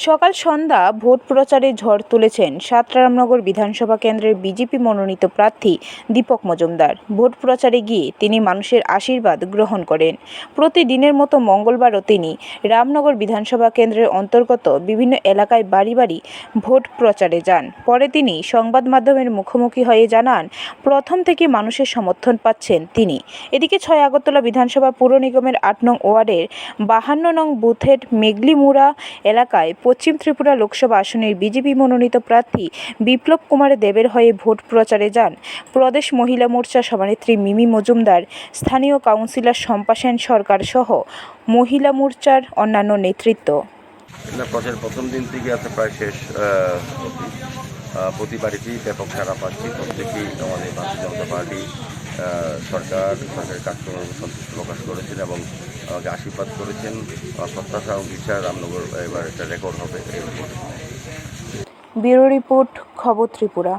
সকাল সন্ধ্যা ভোট প্রচারে ঝড় তুলেছেন সাতরামনগর বিধানসভা কেন্দ্রের বিজেপি মনোনীত প্রার্থী দীপক মজুমদার। ভোট প্রচারে গিয়ে তিনি মানুষের আশীর্বাদ গ্রহণ করেন। প্রতিদিনের মতো মঙ্গলবারও তিনি রামনগর বিধানসভা কেন্দ্রের অন্তর্গত বিভিন্ন এলাকায় বাড়ি বাড়ি ভোট প্রচারে যান। পরে তিনি সংবাদ মাধ্যমের মুখোমুখি হয়ে জানান, প্রথম থেকে মানুষের সমর্থন পাচ্ছেন তিনি। এদিকে 6 আগরতলা বিধানসভা পুর নিগমের 8 নং ওয়ার্ডের 52 নং বুথের মেঘলিমুড়া এলাকায় পশ্চিম ত্রিপুরা লোকসভা আসনের বিজেপি মনোনীত প্রার্থী বিপ্লব কুমার দেবের হয়ে ভোট প্রচারে যান প্রদেশ মহিলা মোর্চা সভানেত্রী মিমি মজুমদার, স্থানীয় কাউন্সিলর শম্পা সেন সরকার সহ মহিলা মোর্চার অন্যান্য নেতৃত্ব। প্রথম দিন থেকে আছে প্রায় শেষ প্রতি বাড়িতেই ব্যাপক সাড়া পাচ্ছি। প্রত্যেকেই আমাদের ভারতীয় জনতা পার্টি সরকারের কাজকর্ম সন্তুষ্ট প্রকাশ করেছেন এবং আমাকে আশীর্বাদ করেছেন। প্রত্যাশা ও বিচার রামনগর এবার একটা রেকর্ড হবে। ব্যুরো রিপোর্ট, খবর ত্রিপুরা।